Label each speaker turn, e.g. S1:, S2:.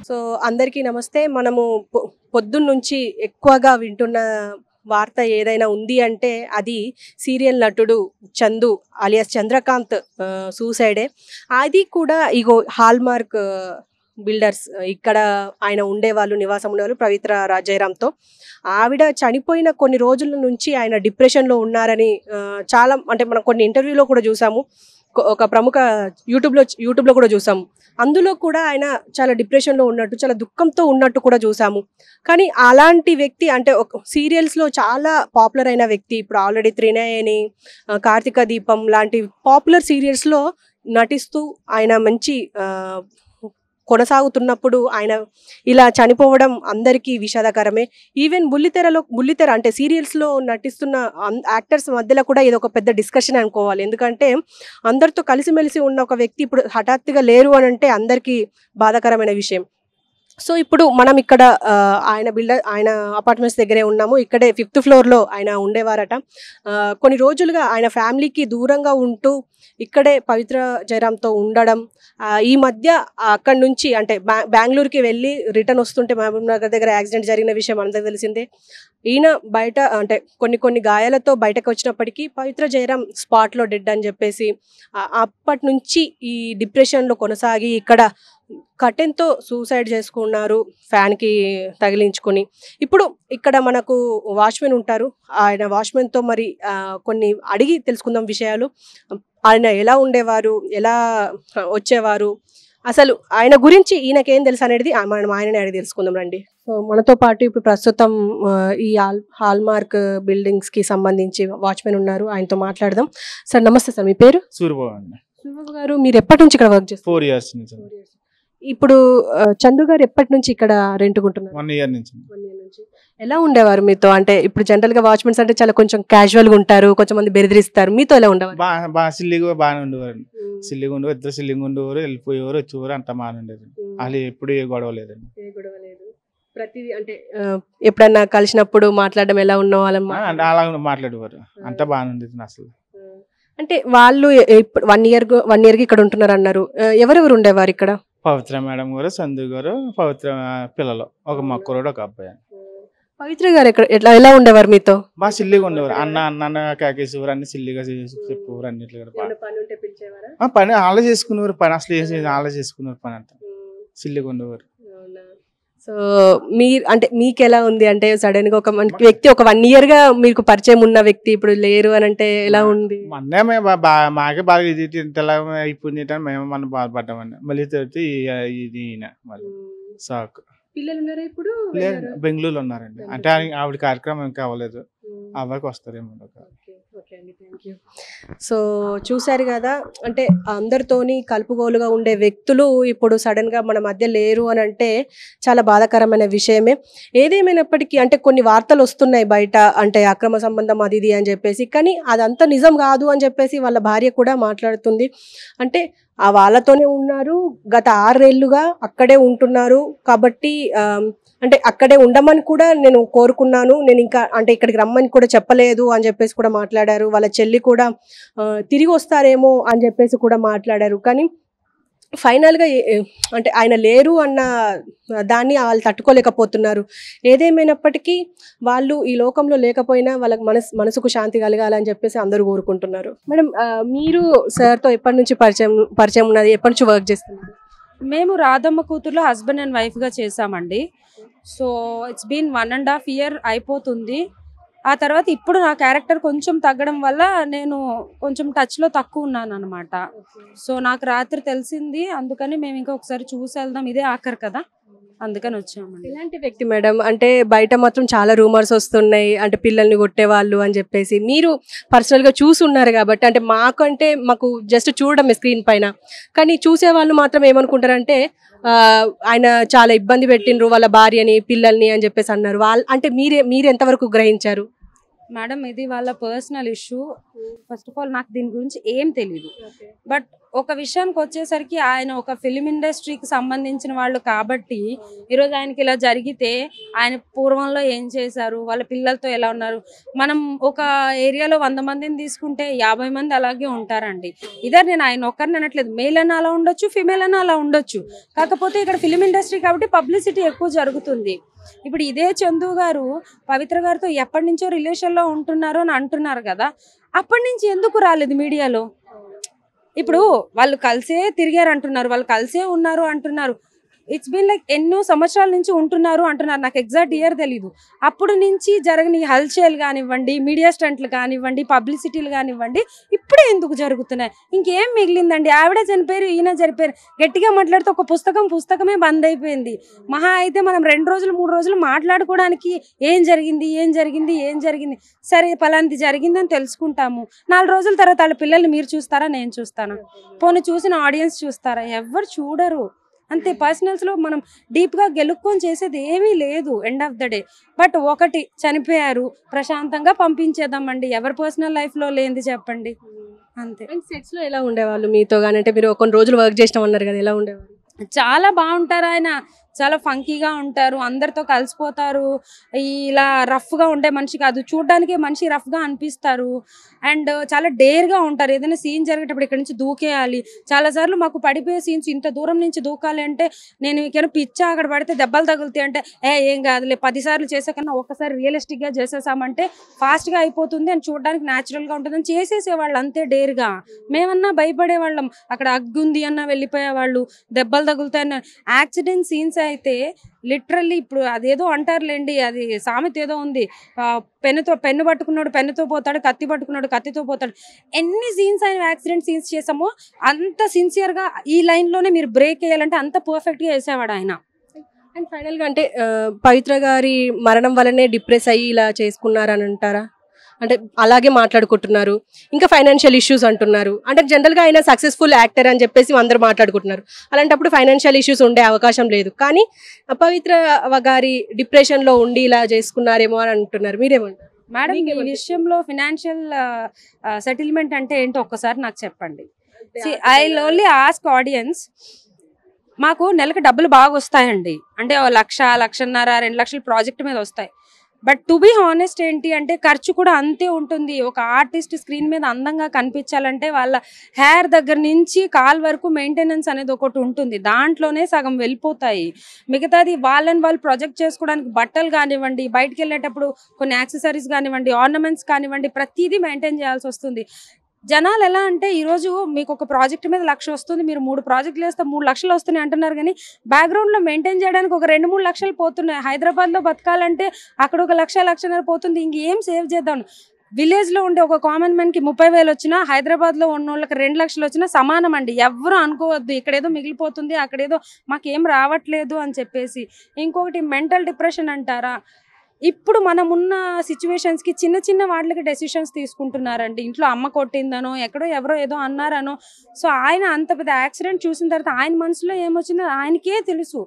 S1: So అందరికీ నమస్తే. మనము పొద్దున్నుంచి ఎక్కువగా వింటున్న వార్త ఏదైనా ఉంది అంటే అది సీరియల్ నటుడు చందు అలియాస్ చంద్రకాంత్ సూసైడే. అది కూడా ఇగో హాల్మార్క్ బిల్డర్స్ ఇక్కడ ఆయన ఉండేవాళ్ళు, నివాసం ఉండేవాళ్ళు పవిత్ర జయరామ్తో. ఆవిడ చనిపోయిన కొన్ని రోజుల నుంచి ఆయన డిప్రెషన్లో ఉన్నారని చాలా అంటే మనం కొన్ని ఇంటర్వ్యూలో కూడా చూసాము, ఒక ప్రముఖ యూట్యూబ్లో కూడా చూసాము. అందులో కూడా ఆయన చాలా డిప్రెషన్లో ఉన్నట్టు, చాలా దుఃఖంతో ఉన్నట్టు కూడా చూసాము. కానీ అలాంటి వ్యక్తి అంటే ఒక సీరియల్స్లో చాలా పాపులర్ అయిన వ్యక్తి, ఇప్పుడు ఆల్రెడీ త్రినయని, కార్తీక దీపం లాంటి పాపులర్ సీరియల్స్లో నటిస్తూ ఆయన మంచి కొనసాగుతున్నప్పుడు ఆయన ఇలా చనిపోవడం అందరికీ విషాదకరమే. ఈవెన్ బుల్లితెర అంటే సీరియల్స్లో నటిస్తున్న యాక్టర్స్ మధ్యలో కూడా ఇది ఒక పెద్ద డిస్కషన్ అనుకోవాలి. ఎందుకంటే అందరితో కలిసిమెలిసి ఉన్న ఒక వ్యక్తి ఇప్పుడు హఠాత్తుగా లేరు అని అంటే అందరికీ బాధాకరమైన విషయం. సో ఇప్పుడు మనం ఇక్కడ ఆయన అపార్ట్మెంట్స్ దగ్గరే ఉన్నాము. ఇక్కడే 5th ఫ్లోర్లో ఆయన ఉండేవారట. కొన్ని రోజులుగా ఆయన ఫ్యామిలీకి దూరంగా ఉంటూ ఇక్కడే పవిత్ర జయరామ్తో ఉండడం, ఈ మధ్య అక్కడి నుంచి అంటే బెంగళూరుకి వెళ్ళి రిటర్న్ వస్తుంటే మహబూబ్ నగర్ దగ్గర యాక్సిడెంట్ జరిగిన విషయం అందరికీ తెలిసిందే. ఈయన బయట అంటే కొన్ని గాయాలతో బయటకు వచ్చినప్పటికీ పవిత్ర జయరామ్ స్పాట్లో డెడ్ అని చెప్పేసి అప్పటి నుంచి ఈ డిప్రెషన్లో కొనసాగి ఇక్కడ కటెన్తో సూసైడ్ చేసుకున్నారు, ఫ్యాన్కి తగిలించుకొని. ఇప్పుడు ఇక్కడ మనకు వాచ్మెన్ ఉంటారు, ఆయన వాచ్మెన్తో మరి కొన్ని అడిగి తెలుసుకుందాం విషయాలు. ఆయన ఎలా ఉండేవారు, ఎలా వచ్చేవారు, అసలు ఆయన గురించి ఈయనకేం తెలుసు అనేది మనం ఆయననే అడిగి తెలుసుకుందాం రండి. సో మనతో పాటు ఇప్పుడు ప్రస్తుతం ఈ హాల్మార్క్ బిల్డింగ్స్కి సంబంధించి వాచ్మెన్ ఉన్నారు, ఆయనతో మాట్లాడదాం. సార్ నమస్తే సార్, మీ పేరు?
S2: సూర్యబాబు అండి.
S1: సూర్యబాబు గారు, మీరు ఎప్పటి నుంచి ఇక్కడ వర్క్ చేస్తారు?
S2: 4 years నుంచి.
S1: ఇప్పుడు చందు గారు ఎప్పటి నుంచి ఇక్కడ రెంట్కుంటున్నారు?
S2: 1 year నుంచి.
S1: ఎలా ఉండేవారు మీతో? అంటే ఇప్పుడు జనరల్ గా వాచ్మెన్స్ అంటే చాలా కొంచెం క్యాజువల్ గా ఉంటారు, కొంచెం మంది బెదిరిస్తారు, మీతో ఎలా ఉండేవారు?
S2: బాగా సిల్లిగా బాగానే ఉండేవారు. సిల్లిగా ఉండేవారు, ఇద్దరు సిల్లింగ్ ఉండేవారు, వెళ్ళిపోయేవారు, వచ్చేవారు, అంత బాగానే ఉండేది. అసలు ఎప్పుడు ఏ గొడవ లేదండి.
S1: ప్రతిదీ అంటే ఎప్పుడన్నా కలిసినప్పుడు మాట్లాడడం ఎలా ఉన్న వాళ్ళని
S2: అలా మాట్లాడేవారు, అంతా బాగానే ఉండేది అసలు.
S1: అంటే వాళ్ళు 1 year కి ఇక్కడ ఉంటున్నారు అన్నారు. ఎవరెవరు ఉండేవారు ఇక్కడ?
S2: పవిత్ర మేడం గారు, సంధు గారు, పవిత్ర పిల్లలు, ఒక మొక్కరోడు, ఒక అబ్బాయి.
S1: పవిత్ర గారు ఎలా ఉండేవారు మీతో?
S2: బాగా సిల్లిగా ఉండేవారు. అన్న కాకేసేవారు, అన్ని సిల్లిగా చెప్పేవారు, అన్నిట్లు పని అలా చేసుకునేవారు. పని అసలు అలా చేసుకునేవారు, పని అంతా సిల్లిగా ఉండేవారు.
S1: సో మీకు ఎలా ఉంది అంటే సడన్ గా ఒక వ్యక్తి ఒక 1 year గా మీకు పరిచయం ఉన్న వ్యక్తి ఇప్పుడు లేరు అని అంటే ఎలా ఉంది?
S2: మొన్నే మాకే బాగా ఇది అయిపోయింది, మేము మనం బాధపడ్డామండి. మళ్ళీ తోటి ఇది మళ్ళీ షాక్.
S1: పిల్లలు ఉన్నారా ఇప్పుడు?
S2: బెంగళూరులో ఉన్నారండి. అంటే ఆవిడ కార్యక్రమం ఇంకా అవ్వలేదు, అవ్వకి వస్తారేమో.
S1: సో చూశారు కదా, అంటే అందరితోని కలుపుగోలుగా ఉండే వ్యక్తులు ఇప్పుడు సడన్ గా మన మధ్య లేరు అని అంటే చాలా బాధాకరమైన విషయమే. ఏదేమైనప్పటికీ అంటే కొన్ని వార్తలు వస్తున్నాయి బయట, అంటే అక్రమ సంబంధం అది ఇది అని చెప్పేసి, కానీ అదంతా నిజం కాదు అని చెప్పేసి వాళ్ళ భార్య కూడా మాట్లాడుతుంది. అంటే వాళ్ళతోనే ఉన్నారు, గత 6 ఏళ్లుగా అక్కడే ఉంటున్నారు కాబట్టి అంటే అక్కడే ఉండమని కూడా నేను కోరుకున్నాను, నేను ఇంకా అంటే ఇక్కడికి రమ్మని కూడా చెప్పలేదు అని చెప్పేసి కూడా మాట్లాడారు. వాళ్ళ చెల్లి కూడా తిరిగి వస్తారేమో అని చెప్పేసి కూడా మాట్లాడారు. కానీ ఫైనల్గా అంటే ఆయన లేరు అన్న దాన్ని వాళ్ళు తట్టుకోలేకపోతున్నారు. ఏదేమైనప్పటికీ వాళ్ళు ఈ లోకంలో లేకపోయినా వాళ్ళకి మనసుకు శాంతి కలగాలని చెప్పేసి అందరూ కోరుకుంటున్నారు. మేడం, మీరు సార్తో ఎప్పటి నుంచి పరిచయం ఉన్నది, ఎప్పటి నుంచి వర్క్ చేస్తున్నారు?
S3: మేము రాధమ్మ కూతుర్లో హస్బెండ్ అండ్ వైఫ్గా చేసామండి. సో ఇట్స్ బీన్ 1.5 year అయిపోతుంది. ఆ తర్వాత ఇప్పుడు నా క్యారెక్టర్ కొంచెం తగ్గడం వల్ల నేను కొంచెం టచ్లో తక్కువ ఉన్నాను అనమాట. సో నాకు రాత్రి తెలిసింది, అందుకని మేము ఇంకా ఒకసారి చూసి వెళ్దాం, ఇదే ఆఖరు కదా, అందుకని వచ్చామండి.
S1: ఎలాంటి వ్యక్తి మేడం? అంటే బయట మాత్రం చాలా రూమర్స్ వస్తున్నాయి, అంటే పిల్లల్ని కొట్టేవాళ్ళు అని చెప్పేసి. మీరు పర్సనల్గా చూసి ఉన్నారు కాబట్టి, అంటే మాకు జస్ట్ చూడడమే స్క్రీన్ పైన, కానీ చూసేవాళ్ళు మాత్రం ఏమనుకుంటారంటే ఆయన చాలా ఇబ్బంది పెట్టిండ్రు వాళ్ళ భార్యని, పిల్లల్ని అని చెప్పేసి అన్నారు. అంటే మీరు ఎంతవరకు గ్రహించారు?
S3: మేడం, ఇది వాళ్ళ personal issue. First of all నాకు దీని గురించి ఏం తెలీదు, బట్ ఒక విషయానికి వచ్చేసరికి ఆయన ఒక ఫిలిం ఇండస్ట్రీకి సంబంధించిన వాళ్ళు కాబట్టి ఈరోజు ఆయనకి ఇలా జరిగితే ఆయన పూర్వంలో ఏం చేశారు, వాళ్ళ పిల్లలతో ఎలా ఉన్నారు. మనం ఒక ఏరియాలో 100 మందిని తీసుకుంటే 50 మంది అలాగే ఉంటారండి. నేను ఆయన ఒక్కరిని అనట్లేదు, మేల్ అని అలా ఉండొచ్చు, ఫిమేల్ అని అలా ఉండొచ్చు. కాకపోతే ఇక్కడ ఫిలిం ఇండస్ట్రీ కాబట్టి పబ్లిసిటీ ఎక్కువ జరుగుతుంది. ఇప్పుడు ఇదే చందు గారు పవిత్ర గారితో ఎప్పటి నుంచో రిలేషన్లో ఉంటున్నారు అని అంటున్నారు కదా, అప్పటి నుంచి ఎందుకు రాలేదు మీడియాలో? ఇప్పుడు వాళ్ళు కలిసే తిరిగారు అంటున్నారు, వాళ్ళు కలిసే ఉన్నారు అంటున్నారు. ఇట్స్ బీన్ లైక్ ఎన్నో సంవత్సరాల నుంచి ఉంటున్నారు అంటున్నారు. నాకు ఎగ్జాక్ట్ ఇయర్ తెలీదు. అప్పుడు నుంచి జరగని హల్చల్ కానివ్వండి, మీడియా స్టంట్లు కానివ్వండి, పబ్లిసిటీలు కానివ్వండి, ఇప్పుడే ఎందుకు జరుగుతున్నాయి? ఇంకేం మిగిలిందండి? ఆవిడే చనిపోయారు, ఈయన చనిపోయారు. గట్టిగా మాట్లాడితే ఒక పుస్తకమే బంద్ అయిపోయింది. మహా అయితే మనం 2 రోజులు 3 రోజులు మాట్లాడుకోవడానికి ఏం జరిగింది సరే పలాంటి జరిగిందని తెలుసుకుంటాము. 4 రోజుల తర్వాత వాళ్ళ పిల్లల్ని మీరు చూస్తారా, నేను చూస్తానా? పోనీ చూసిన ఆడియన్స్ చూస్తారా? ఎవరు చూడరు. అంతే. పర్సనల్స్లో మనం డీప్గా గెలుక్కొని చేసేది ఏమీ లేదు end of the day. But ఒకటి, చనిపోయారు, ప్రశాంతంగా పంపించేద్దామండి. ఎవరి పర్సనల్ లైఫ్లో లేనిది చెప్పండి. అంతే.
S1: సెట్స్లో ఎలా ఉండేవాళ్ళు మీతో కానీ? అంటే మీరు కొన్ని రోజులు వర్క్ చేసినాం అన్నారు కదా, ఎలా ఉండేవాళ్ళు?
S3: చాలా బాగుంటారు ఆయన, చాలా ఫంకీగా ఉంటారు, అందరితో కలిసిపోతారు. ఇలా రఫ్గా ఉండే మనిషి కాదు, చూడడానికి మనిషి రఫ్గా అనిపిస్తారు. అండ్ చాలా డేర్గా ఉంటారు. ఏదైనా సీన్ జరిగేటప్పుడు ఇక్కడ నుంచి దూకేయాలి. చాలాసార్లు మాకు పడిపోయే సీన్స్, ఇంత దూరం నుంచి దూకాలి అంటే నేను మీకేమైనా పిచ్చా, అక్కడ పడితే దెబ్బలు తగులుతాయి అంటే ఏం కాదులే, 10 సార్లు చేసే కన్నా ఒక్కసారి రియలిస్టిక్గా చేసేసామంటే ఫాస్ట్గా అయిపోతుంది అని, చూడడానికి న్యాచురల్గా ఉంటుందని చేసేసేవాళ్ళు అంతే డేర్గా. మేమన్నా భయపడేవాళ్ళం, అక్కడ అగ్గుంది అన్న వెళ్ళిపోయేవాళ్ళు, దెబ్బలు తగులుతాయన్న. యాక్సిడెంట్ సీన్స్ అయితే లిటరల్లీ ఇప్పుడు అదేదో అంటారులేండి, అది సామెత ఏదో ఉంది, పెన్ను పట్టుకున్నాడు పెన్నుతో పోతాడు, కత్తి పట్టుకున్నాడు కత్తితో పోతాడు. ఎన్ని సీన్స్ ఆయన యాక్సిడెంట్ సీన్స్ చేసామో అంత సిన్సియర్గా ఈ లైన్లోనే మీరు బ్రేక్ వేయాలంటే అంత పర్ఫెక్ట్గా వేసేవాడు ఆయన.
S1: అండ్ ఫైనల్గా అంటే పవిత్ర గారి మరణం వల్లనే డిప్రెస్ అయ్యి ఇలా చేసుకున్నారని అంటారా? అంటే అలాగే మాట్లాడుకుంటున్నారు, ఇంకా ఫైనాన్షియల్ ఇష్యూస్ అంటున్నారు. అంటే జనరల్గా ఆయన సక్సెస్ఫుల్ యాక్టర్ అని చెప్పేసి అందరూ మాట్లాడుకుంటున్నారు. అలాంటప్పుడు ఫైనాన్షియల్ ఇష్యూస్ ఉండే అవకాశం లేదు, కానీ పవిత్ర గారి డిప్రెషన్లో ఉండి ఇలా చేసుకున్నారేమో అని అంటున్నారు. మీరేమంటారు
S3: మేడం? ఈ విషయంలో ఫినాన్షియల్ సెటిల్మెంట్ అంటే ఏంటో ఒక్కసారి నాకు చెప్పండి. I only ask audience. మాకు నెలకు డబ్బులు బాగా వస్తాయండి, అంటే 1,00,000, 1,50,000, 2 లక్షల ప్రాజెక్ట్ మీద వస్తాయి. బట్ టు బీ హానెస్ట్ ఏంటి అంటే ఖర్చు కూడా అంతే ఉంటుంది. ఒక ఆర్టిస్ట్ స్క్రీన్ మీద అందంగా కనిపించాలంటే వాళ్ళ హెయిర్ దగ్గర నుంచి కాల్ వరకు మెయింటెనెన్స్ అనేది ఒకటి ఉంటుంది, దాంట్లోనే సగం వెళ్ళిపోతాయి. మిగతాది వాళ్ళు ప్రొజెక్ట్ చేసుకోవడానికి బట్టలు కానివ్వండి, బయటకు వెళ్ళేటప్పుడు కొన్ని యాక్సెసరీస్ కానివ్వండి, ఆర్నమెంట్స్ కానివ్వండి, ప్రతిదీ మెయింటైన్ చేయాల్సి వస్తుంది. జనాలు ఎలా అంటే ఈరోజు మీకు ఒక ప్రాజెక్ట్ మీద 1,00,000 వస్తుంది, మీరు 3 ప్రాజెక్టులు వేస్తే 3 లక్షలు వస్తున్నాయి అంటున్నారు, కానీ బ్యాక్గ్రౌండ్లో మెయింటైన్ చేయడానికి ఒక 2-3 లక్షలు పోతున్నాయి. హైదరాబాద్లో బతకాలంటే అక్కడ ఒక 1,00,000-1,50,000 పోతుంది. ఇంకేం సేవ్ చేద్దాం? విలేజ్లో ఉండే ఒక కామన్ మ్యాన్కి 30,000 వచ్చినా, హైదరాబాద్లో ఉన్న వాళ్ళకి 2 లక్షలు వచ్చినా సమానం అండి. ఎవరు అనుకోవద్దు ఇక్కడేదో మిగిలిపోతుంది, అక్కడేదో మాకేం రావట్లేదు అని చెప్పేసి. ఇంకొకటి మెంటల్ డిప్రెషన్ అంటారా, ఇప్పుడు మనం ఉన్న సిచ్యువేషన్స్కి చిన్న వాటికి డెసిషన్స్ తీసుకుంటున్నారండి. ఇంట్లో అమ్మ కొట్టిందనో, ఎక్కడో ఎవరో ఏదో అన్నారనో. సో ఆయన అంత పెద్ద యాక్సిడెంట్ చూసిన తర్వాత ఆయన మనసులో ఏమొచ్చిందో ఆయనకే తెలుసు.